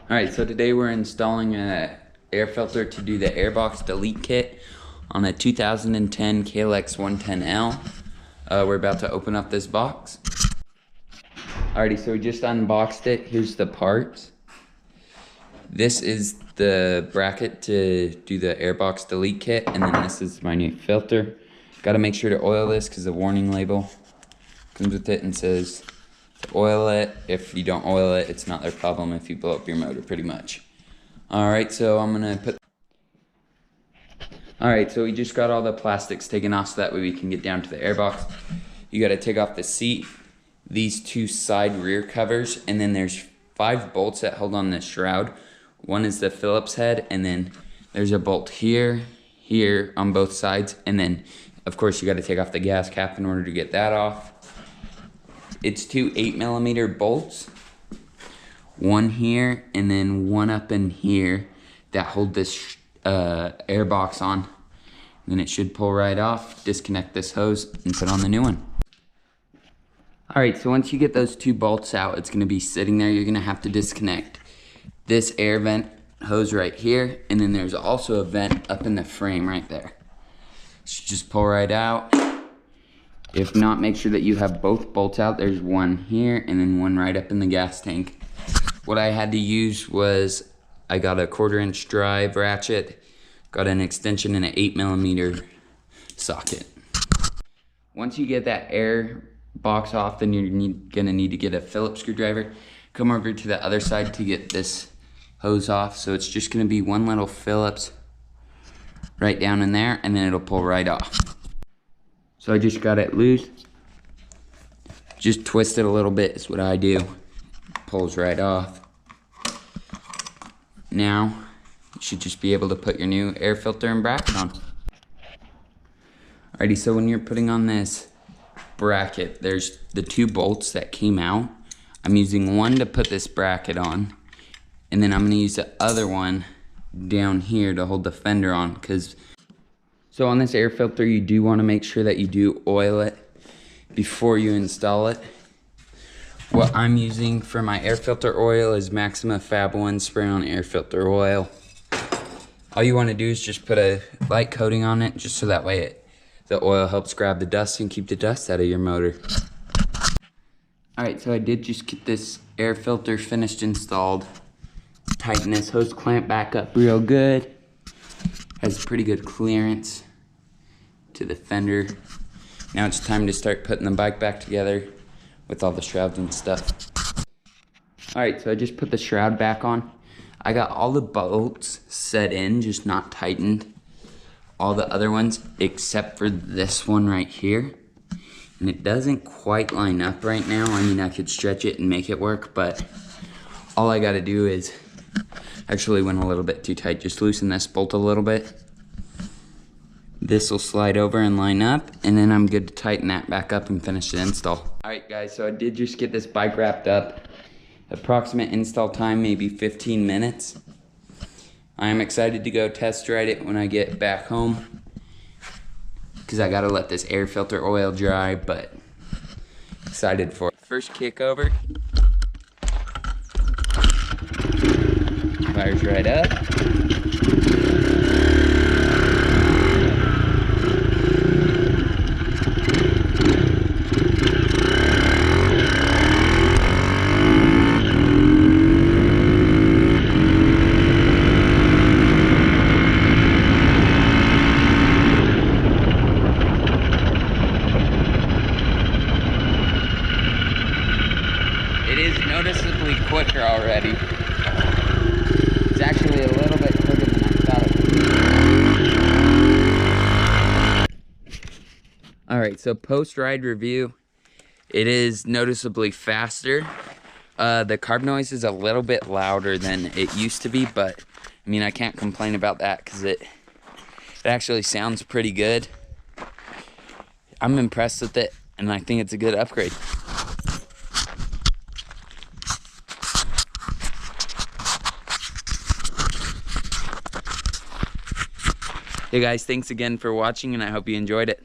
Alright, so today we're installing an air filter to do the airbox delete kit on a 2010 KLX 110L. We're about to open up this box. Alrighty, so we just unboxed it. Here's the parts. This is the bracket to do the airbox delete kit, and then this is my new filter. Gotta make sure to oil this because the warning label comes with it and says to oil it. If you don't oil it, it's not their problem if you blow up your motor, pretty much. Alright, so so we just got all the plastics taken off so that way we can get down to the airbox. You gotta take off the seat, these two side rear covers, and then there's 5 bolts that hold on this shroud. One is the Phillips head, and then there's a bolt here, here on both sides, and then of course you gotta take off the gas cap in order to get that off. It's 2 8mm bolts, one here and then one up in here that hold this airbox on. And then it should pull right off, disconnect this hose, and put on the new one. Alright, so once you get those 2 bolts out, it's going to be sitting there. You're going to have to disconnect this air vent hose right here, and then there's also a vent up in the frame right there. So just pull right out. If not, make sure that you have both bolts out. There's one here and then one right up in the gas tank. What I had to use was, I got a 1/4-inch drive ratchet, got an extension and an 8mm socket. Once you get that air box off, then you're gonna need to get a Phillips screwdriver. Come over to the other side to get this hose off. So it's just gonna be one little Phillips right down in there, and then it'll pull right off. So I just got it loose. Just twist it a little bit is what I do. Pulls right off. Now, you should just be able to put your new air filter and bracket on. Alrighty, so when you're putting on this bracket, there's the 2 bolts that came out. I'm using one to put this bracket on, and then I'm gonna use the other one down here to hold the fender on, so on this air filter, you do want to make sure that you do oil it before you install it. What I'm using for my air filter oil is Maxima Fab 1 spray-on air filter oil. All you want to do is just put a light coating on it, just so that way the oil helps grab the dust and keep the dust out of your motor. Alright, so I did just get this air filter finished installed. Tighten this hose clamp back up real good. Has pretty good clearance to the fender. Now it's time to start putting the bike back together with all the shrouds and stuff. Alright, so I just put the shroud back on. I got all the bolts set in, just not tightened. All the other ones except for this one right here. And it doesn't quite line up right now. I mean, I could stretch it and make it work, but all I gotta do is, actually went a little bit too tight, just loosen this bolt a little bit. This will slide over and line up, and then I'm good to tighten that back up and finish the install. Alright guys, so I did just get this bike wrapped up. Approximate install time, maybe 15 minutes. I am excited to go test ride it when I get back home, because I gotta let this air filter oil dry, but excited for it. First kick over. Fires right up. It is noticeably quicker already. It's actually a little bit quicker than I thought it would be. Alright, so post-ride review, it is noticeably faster. The carb noise is a little bit louder than it used to be, but I mean, I can't complain about that because it actually sounds pretty good. I'm impressed with it, and I think it's a good upgrade. Hey guys, thanks again for watching, and I hope you enjoyed it.